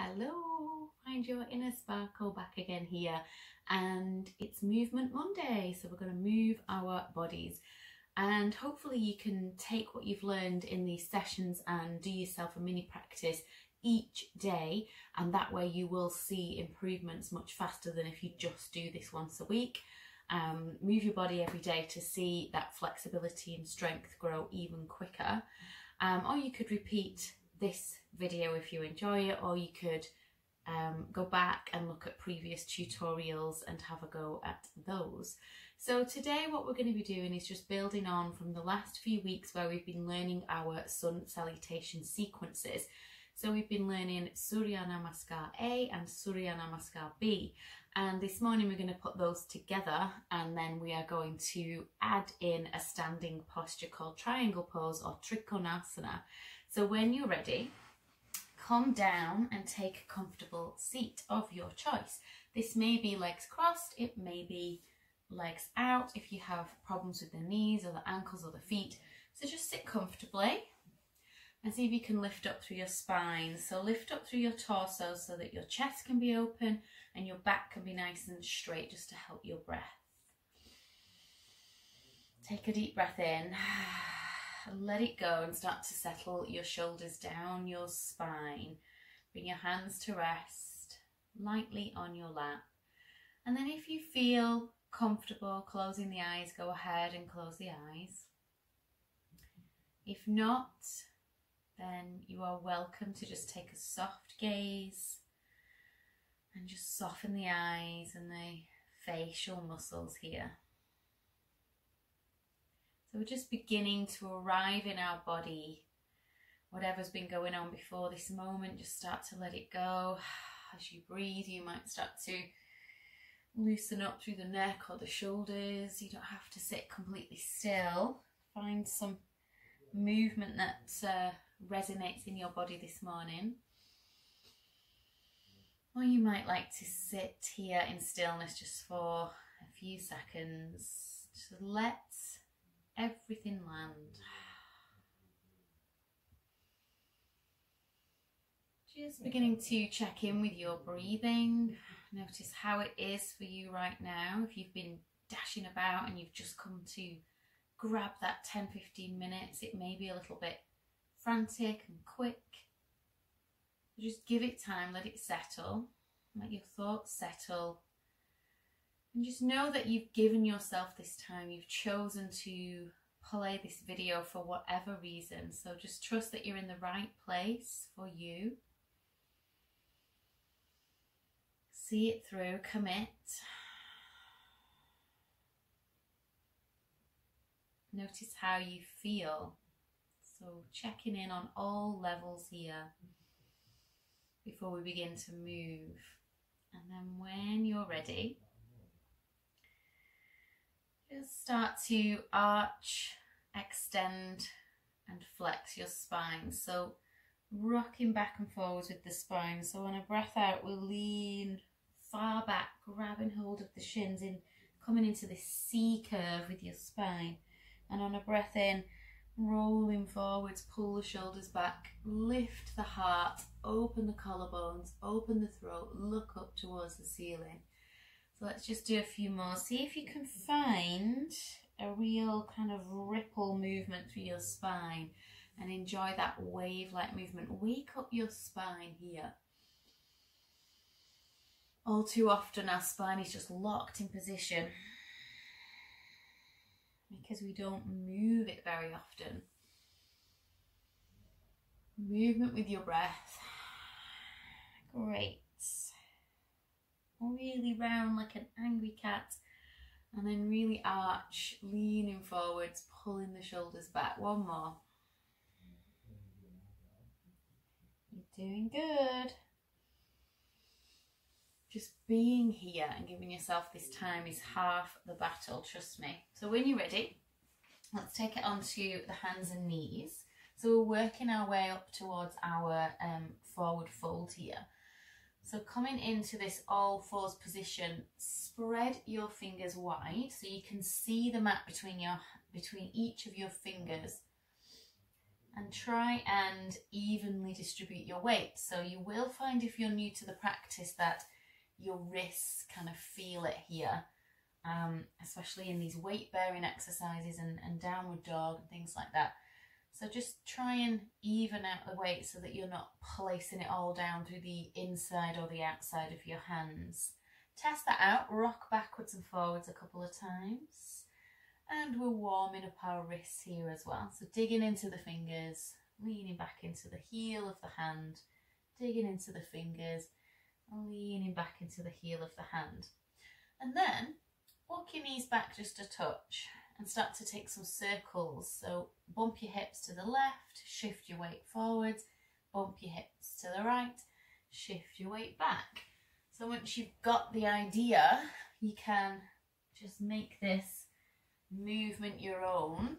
Hello, find your inner sparkle back again here, and it's Movement Monday, so we're going to move our bodies, and hopefully you can take what you've learned in these sessions and do yourself a mini practice each day, and that way you will see improvements much faster than if you just do this once a week. Move your body every day to see that flexibility and strength grow even quicker, or you could repeat this video if you enjoy it, or you could go back and look at previous tutorials and have a go at those. So today what we're going to be doing is just building on from the last few weeks where we've been learning our sun salutation sequences. So we've been learning Surya Namaskar A and Surya Namaskar B, and this morning we're going to put those together, and then we are going to add in a standing posture called triangle pose or Trikonasana. So when you're ready, come down and take a comfortable seat of your choice. This may be legs crossed, it may be legs out if you have problems with the knees or the ankles or the feet. So just sit comfortably and see if you can lift up through your spine. So lift up through your torso so that your chest can be open and your back can be nice and straight, just to help your breath. Take a deep breath in. Let it go and start to settle your shoulders down your spine. Bring your hands to rest lightly on your lap. And then if you feel comfortable closing the eyes, go ahead and close the eyes. If not, then you are welcome to just take a soft gaze and just soften the eyes and the facial muscles here. So we're just beginning to arrive in our body. Whatever's been going on before this moment, just start to let it go. As you breathe, you might start to loosen up through the neck or the shoulders. You don't have to sit completely still. Find some movement that resonates in your body this morning. Or you might like to sit here in stillness just for a few seconds. Just let everything land. Just beginning to check in with your breathing. Notice how it is for you right now. If you've been dashing about and you've just come to grab that 10-15 minutes, it may be a little bit frantic and quick. Just give it time, let it settle, let your thoughts settle. And just know that you've given yourself this time. You've chosen to play this video for whatever reason. So just trust that you're in the right place for you. See it through, commit. Notice how you feel. So checking in on all levels here before we begin to move. And then when you're ready, just start to arch, extend and flex your spine. So rocking back and forwards with the spine. So on a breath out, we'll lean far back, grabbing hold of the shins, in coming into this C curve with your spine. And on a breath in, rolling forwards, pull the shoulders back, lift the heart, open the collarbones, open the throat, look up towards the ceiling. So let's just do a few more. See if you can find a real kind of ripple movement through your spine and enjoy that wave-like movement. Wake up your spine here. All too often our spine is just locked in position because we don't move it very often. Movement with your breath. Great. Really round like an angry cat, and then really arch, leaning forwards, pulling the shoulders back. One more. You're doing good. Just being here and giving yourself this time is half the battle, trust me. So when you're ready, let's take it onto the hands and knees. So we're working our way up towards our forward fold here. So coming into this all fours position, spread your fingers wide so you can see the mat between each of your fingers. And try and evenly distribute your weight. So you will find, if you're new to the practice, that your wrists kind of feel it here, especially in these weight bearing exercises and downward dog and things like that. So just try and even out the weight so that you're not placing it all down through the inside or the outside of your hands. Test that out, rock backwards and forwards a couple of times. And we're warming up our wrists here as well. So digging into the fingers, leaning back into the heel of the hand, digging into the fingers, and leaning back into the heel of the hand. And then walk your knees back just a touch and start to take some circles. So bump your hips to the left, shift your weight forwards, bump your hips to the right, shift your weight back. So once you've got the idea, you can just make this movement your own.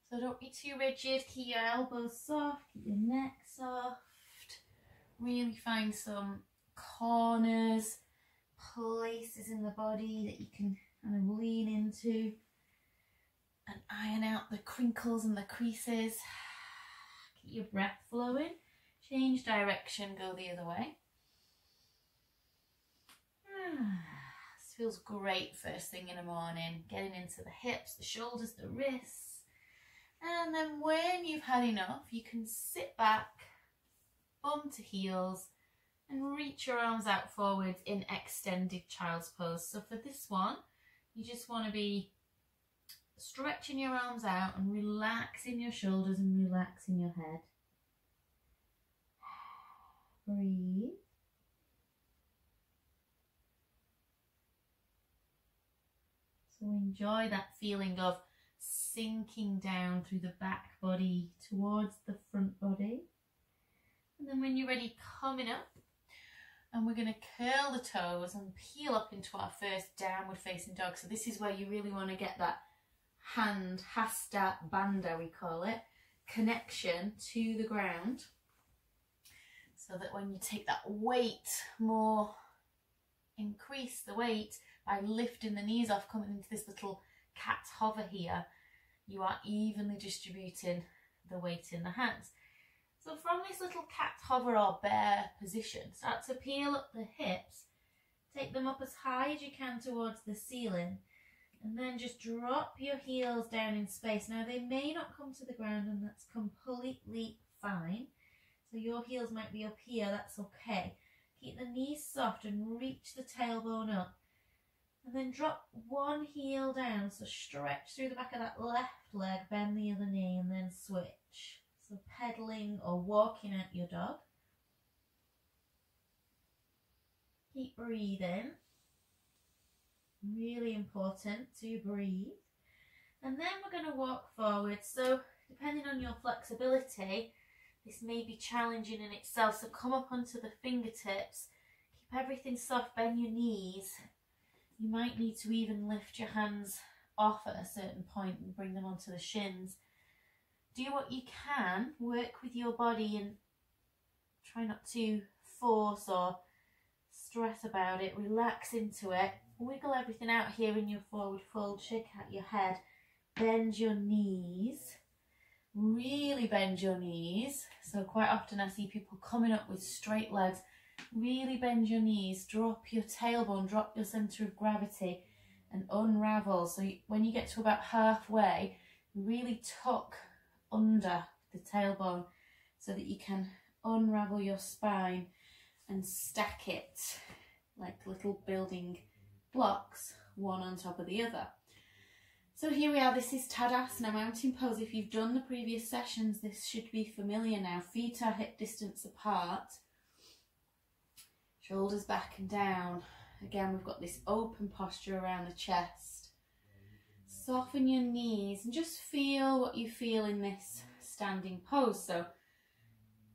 So don't be too rigid, keep your elbows soft, keep your neck soft. Really find some corners, places in the body that you can kind of lean into and iron out the crinkles and the creases. Keep your breath flowing. Change direction, go the other way. This feels great first thing in the morning, getting into the hips, the shoulders, the wrists. And then when you've had enough, you can sit back, bum to heels, and reach your arms out forwards in extended child's pose. So for this one, you just want to be stretching your arms out and relaxing your shoulders and relaxing your head. Breathe. So enjoy that feeling of sinking down through the back body towards the front body. And then when you're ready, coming up, and we're going to curl the toes and peel up into our first downward facing dog. So this is where you really want to get that hand, hasta bandha we call it, connection to the ground. So that when you take that weight more, increase the weight by lifting the knees off, coming into this little cat hover here, you are evenly distributing the weight in the hands. So from this little cat hover or bear position, start to peel up the hips, take them up as high as you can towards the ceiling, and then just drop your heels down in space. Now they may not come to the ground, and that's completely fine. So your heels might be up here, that's okay. Keep the knees soft and reach the tailbone up. And then drop one heel down, so stretch through the back of that left leg, bend the other knee, and then switch. So pedaling or walking at your dog. Keep breathing. Really important to breathe. And then we're going to walk forward. So depending on your flexibility, this may be challenging in itself. So come up onto the fingertips. Keep everything soft, bend your knees. You might need to even lift your hands off at a certain point and bring them onto the shins. Do what you can, work with your body and try not to force or stress about it. Relax into it. Wiggle everything out here in your forward fold. Shake out your head. Bend your knees. Really bend your knees. So quite often I see people coming up with straight legs. Really bend your knees. Drop your tailbone. Drop your centre of gravity and unravel. So when you get to about halfway, really tuck under the tailbone so that you can unravel your spine and stack it like little building blocks, one on top of the other. So here we are, this is Tadasana, mountain pose. If you've done the previous sessions, this should be familiar now. Feet are hip distance apart, shoulders back and down. Again, we've got this open posture around the chest. Soften your knees and just feel what you feel in this standing pose. So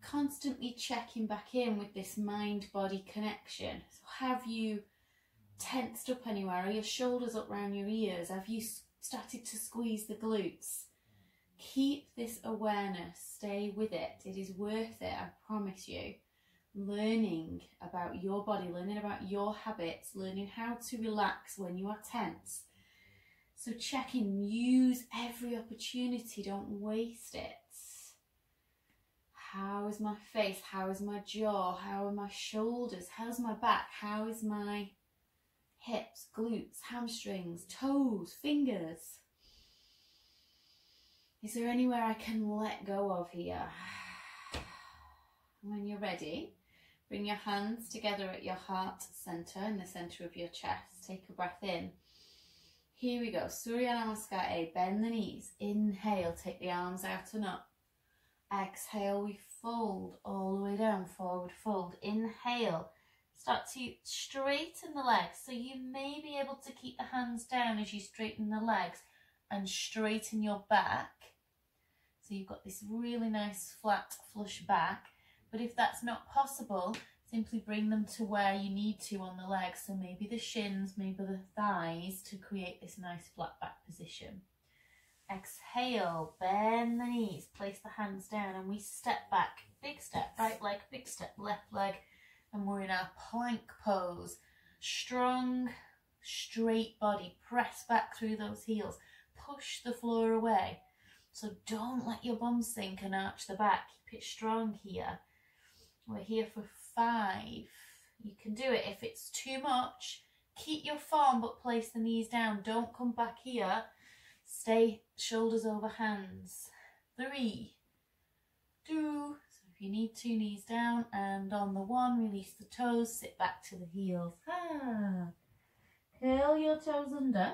constantly checking back in with this mind-body connection. So have you tensed up anywhere? Are your shoulders up around your ears? Have you started to squeeze the glutes? Keep this awareness, stay with it. It is worth it, I promise you. Learning about your body, learning about your habits, learning how to relax when you are tense. So check in, use every opportunity, don't waste it. How is my face? How is my jaw? How are my shoulders? How's my back? How is my hips, glutes, hamstrings, toes, fingers? Is there anywhere I can let go of here? When you're ready, bring your hands together at your heart center, in the center of your chest. Take a breath in. Here we go. Surya Namaskar. Bend the knees. Inhale, take the arms out and up. Exhale, we fold all the way down, forward fold. Inhale, start to straighten the legs. So you may be able to keep the hands down as you straighten the legs and straighten your back. So you've got this really nice flat flush back. But if that's not possible, simply bring them to where you need to on the legs. So maybe the shins, maybe the thighs, to create this nice flat back position. Exhale, bend the knees, place the hands down, and we step back. Big step, right leg, big step, left leg. And we're in our plank pose. Strong, straight body. Press back through those heels. Push the floor away. So don't let your bum sink and arch the back. Keep it strong here. We're here for 5. You can do it. If it's too much, keep your form but place the knees down. Don't come back here. Stay shoulders over hands. 3, 2. So if you need to, knees down, and on the 1, release the toes, sit back to the heels. Curl your toes under.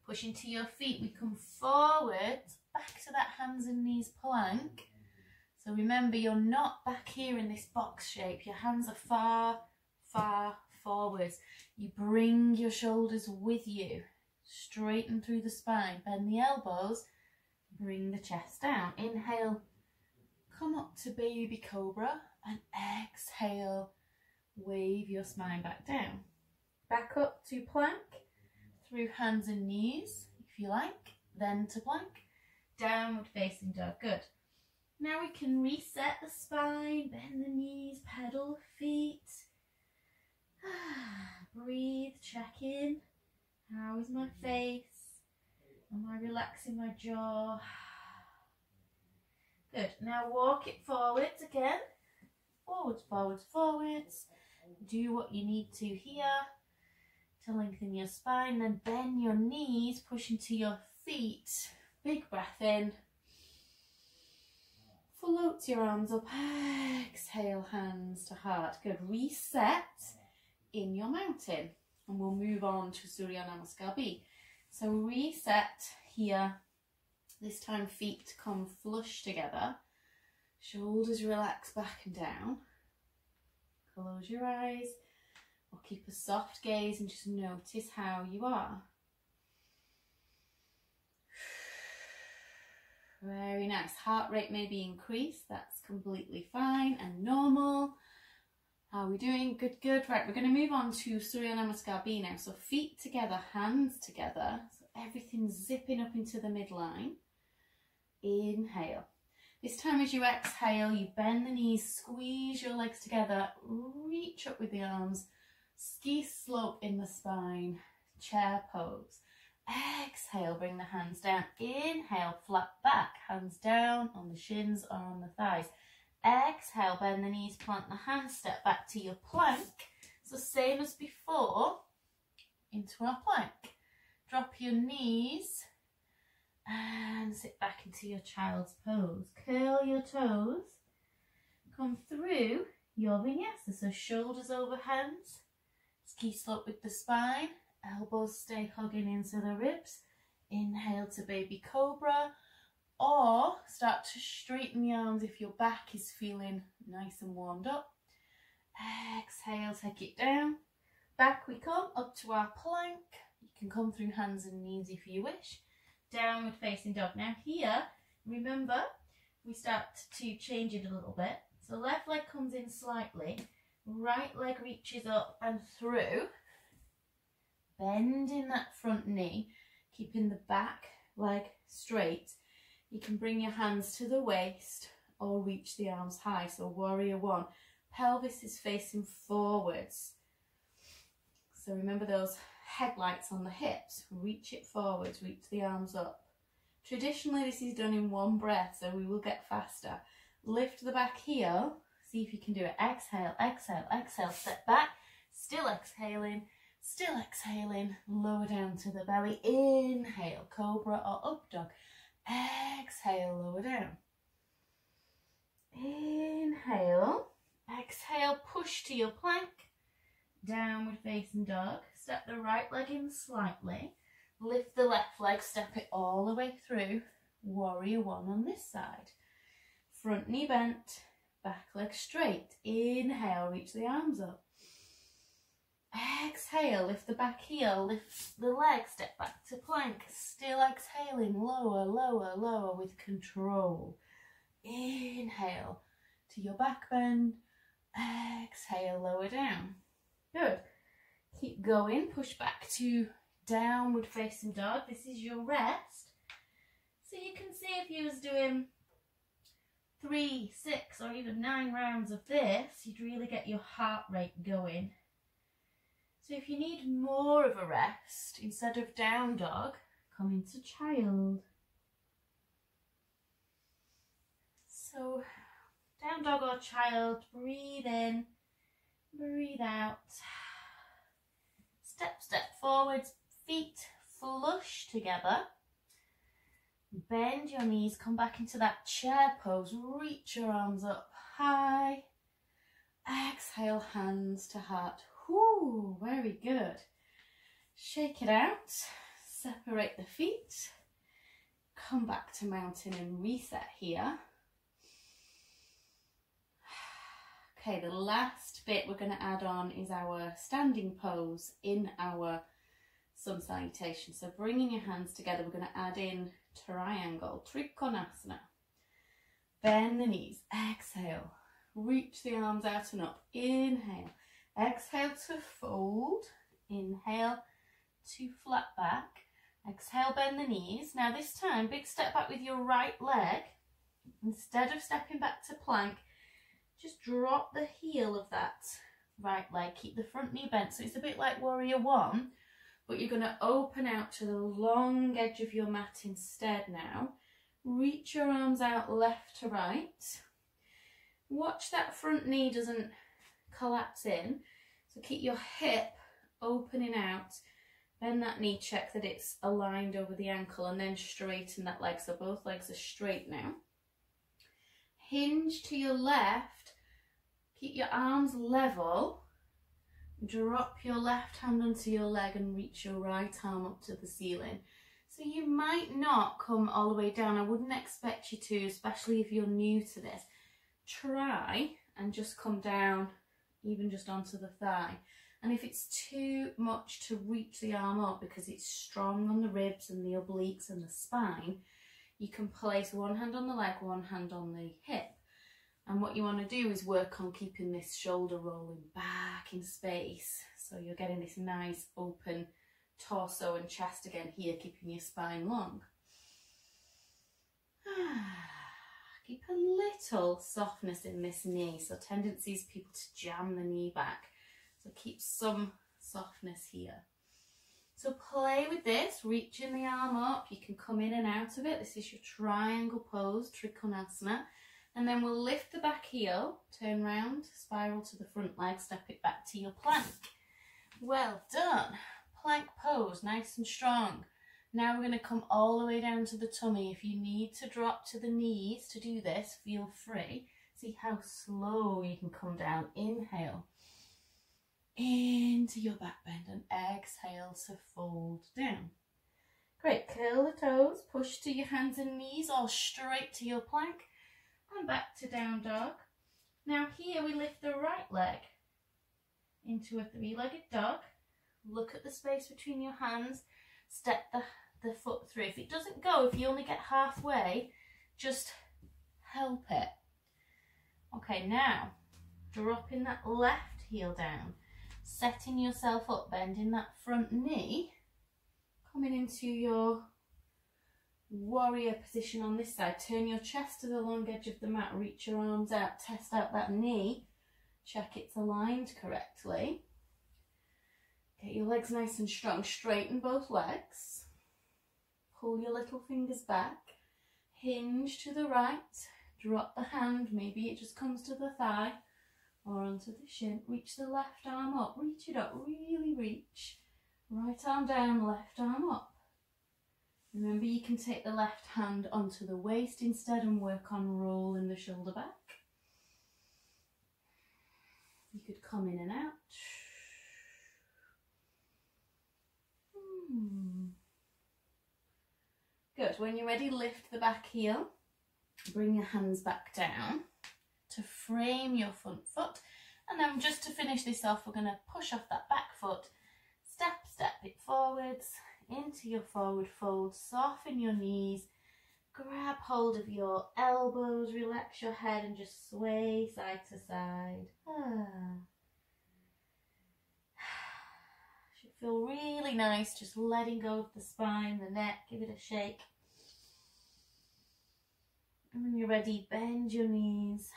Push into your feet. We come forward, back to that hands and knees plank. So remember, you're not back here in this box shape. Your hands are far, far forwards. You bring your shoulders with you. Straighten through the spine. Bend the elbows. Bring the chest down. Inhale, come up to baby cobra. And exhale, wave your spine back down. Back up to plank. Through hands and knees, if you like. Then to plank. Downward facing dog. Good. Now we can reset the spine, bend the knees, pedal the feet. Breathe, check in. How is my face? Am I relaxing my jaw? Good. Now walk it forwards again. Forwards, forwards, forwards. Do what you need to here to lengthen your spine. Then bend your knees, push into your feet. Big breath in. Float your arms up, exhale, hands to heart. Good, reset in your mountain. And we'll move on to Surya NAMASKAR+. So reset here. This time feet come flush together. Shoulders relax back and down. Close your eyes or keep a soft gaze and just notice how you are. Very nice. Heart rate may be increased. That's completely fine and normal. How are we doing? Good, good. Right, we're going to move on to Surya NAMASKAR+ now. So feet together, hands together. So everything's zipping up into the midline. Inhale. This time as you exhale, you bend the knees, squeeze your legs together, reach up with the arms, ski slope in the spine, chair pose. Exhale, bring the hands down. Inhale, flat back, hands down on the shins or on the thighs. Exhale, bend the knees, plant the hands, step back to your plank. So same as before, into our plank. Drop your knees and sit back into your child's pose. Curl your toes. Come through your vinyasa. So shoulders over hands, ski slope with the spine. Elbows stay hugging into the ribs. Inhale to baby cobra, or start to straighten the arms if your back is feeling nice and warmed up. Exhale, take it down. Back we come, up to our plank. You can come through hands and knees if you wish. Downward facing dog. Now here, remember, we start to change it a little bit. So left leg comes in slightly, right leg reaches up and through. Bending that front knee, keeping the back leg straight. You can bring your hands to the waist or reach the arms high. So warrior 1. Pelvis is facing forwards. So remember those headlights on the hips. Reach it forwards, reach the arms up. Traditionally this is done in one breath, so we will get faster. Lift the back heel, see if you can do it. Exhale, exhale, exhale, step back, still exhaling, lower down to the belly. Inhale, cobra or up dog. Exhale, lower down. Inhale, exhale, push to your plank. Downward facing dog. Step the right leg in slightly. Lift the left leg, step it all the way through. Warrior one on this side. Front knee bent, back leg straight. Inhale, reach the arms up. Exhale, lift the back heel, lift the leg, step back to plank. Still exhaling, lower, lower, lower with control. Inhale to your back bend. Exhale, lower down. Good. Keep going, push back to downward facing dog. This is your rest. So you can see if you was doing 3, 6 or even 9 rounds of this, you'd really get your heart rate going. So if you need more of a rest, instead of down dog, come into child. So down dog or child, breathe in, breathe out. Step, step forwards, feet flush together. Bend your knees, come back into that chair pose, reach your arms up high. Exhale, hands to heart. Whoo, very good. Shake it out, separate the feet. Come back to mountain and reset here. Okay, the last bit we're going to add on is our standing pose in our sun salutation. So bringing your hands together, we're going to add in triangle, trikonasana. Bend the knees, exhale, reach the arms out and up, inhale, exhale to fold, inhale to flat back, exhale, bend the knees. Now this time, big step back with your right leg. Instead of stepping back to plank, just drop the heel of that right leg, keep the front knee bent. So it's a bit like warrior one, but you're going to open out to the long edge of your mat instead now. Reach your arms out left to right. Watch that front knee doesn't collapse in. So keep your hip opening out. Bend that knee, check that it's aligned over the ankle, and then straighten that leg. So both legs are straight now. Hinge to your left. Keep your arms level. Drop your left hand onto your leg and reach your right arm up to the ceiling. So you might not come all the way down. I wouldn't expect you to, especially if you're new to this. Try and just come down, even just onto the thigh. And if it's too much to reach the arm up because it's strong on the ribs and the obliques and the spine, you can place one hand on the leg, one hand on the hip. And what you want to do is work on keeping this shoulder rolling back in space. So you're getting this nice open torso and chest again here, keeping your spine long. Keep a little softness in this knee. So tendency is people to jam the knee back. So keep some softness here. So play with this, reaching the arm up. You can come in and out of it. This is your triangle pose, trikonasana. And then we'll lift the back heel, turn round, spiral to the front leg, step it back to your plank. Well done. Plank pose, nice and strong. Now we're going to come all the way down to the tummy. If you need to drop to the knees to do this, feel free. See how slow you can come down. Inhale into your back bend and exhale to fold down. Great, curl the toes, push to your hands and knees or straight to your plank and back to down dog. Now here we lift the right leg into a three-legged dog. Look at the space between your hands, step the foot through. If it doesn't go, if you only get halfway, just help it. Okay, now dropping that left heel down, setting yourself up, bending that front knee, coming into your warrior position on this side. Turn your chest to the long edge of the mat, reach your arms out, test out that knee, check it's aligned correctly. Get your legs nice and strong. Straighten both legs. Pull your little fingers back. Hinge to the right. Drop the hand. Maybe it just comes to the thigh or onto the shin. Reach the left arm up. Reach it up. Really reach. Right arm down, left arm up. Remember, you can take the left hand onto the waist instead and work on rolling the shoulder back. You could come in and out. Good. When you're ready, lift the back heel. Bring your hands back down to frame your front foot. And then just to finish this off, we're going to push off that back foot. Step it forwards into your forward fold. Soften your knees. Grab hold of your elbows. Relax your head and just sway side to side. Should feel really nice. Just letting go of the spine, the neck. Give it a shake. And when you're ready, bend your knees.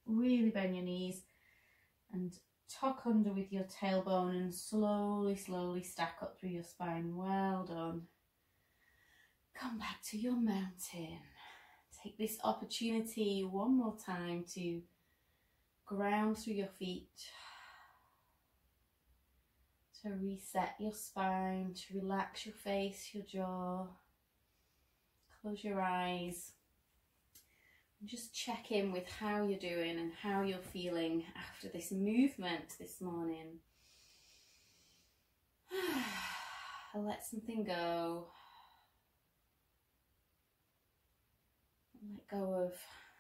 Really bend your knees and tuck under with your tailbone and slowly stack up through your spine. Well done. Come back to your mountain. Take this opportunity one more time to ground through your feet, to reset your spine, to relax your face, your jaw. Close your eyes. Just check in with how you're doing and how you're feeling after this movement this morning. Let something go. Let go of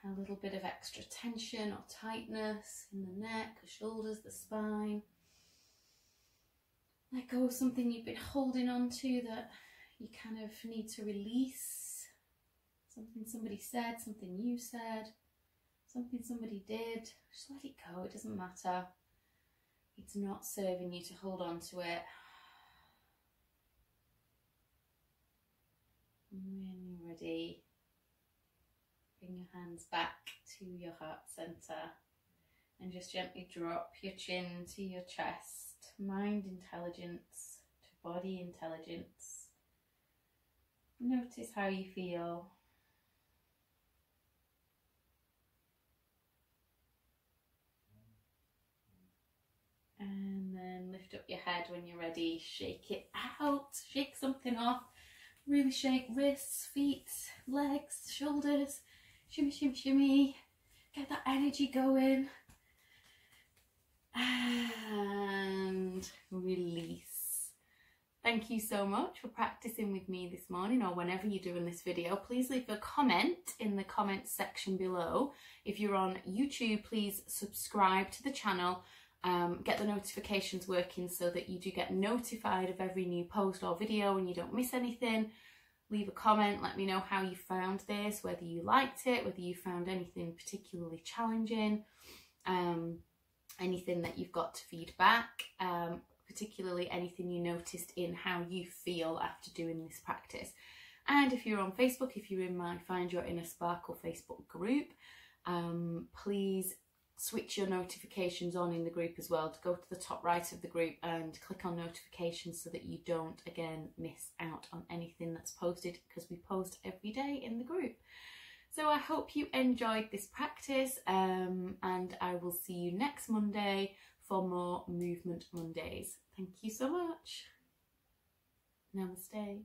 a little bit of extra tension or tightness in the neck, the shoulders, the spine. Let go of something you've been holding on to that you kind of need to release. Something somebody said, something you said, something somebody did. Just let it go, it doesn't matter. It's not serving you to hold on to it. When you're ready, bring your hands back to your heart center and just gently drop your chin to your chest. Mind intelligence to body intelligence. Notice how you feel. And then lift up your head when you're ready. Shake it out. Shake something off. Really shake wrists, feet, legs, shoulders. Shimmy, shimmy, shimmy. Get that energy going. And release. Thank you so much for practicing with me this morning, or whenever you're doing this video. Please leave a comment in the comments section below. If you're on YouTube, please subscribe to the channel. Get the notifications working so that you do get notified of every new post or video and you don't miss anything. Leave a comment, let me know how you found this, whether you liked it, whether you found anything particularly challenging, anything that you've got to feed back, particularly anything you noticed in how you feel after doing this practice. And if you're on Facebook, if you're in my Find Your Inner Sparkle Facebook group, please switch your notifications on in the group as well. To go to the top right of the group and click on notifications so that you don't again miss out on anything that's posted, because we post every day in the group. So I hope you enjoyed this practice, and I will see you next Monday for more Movement Mondays. Thank you so much. Namaste.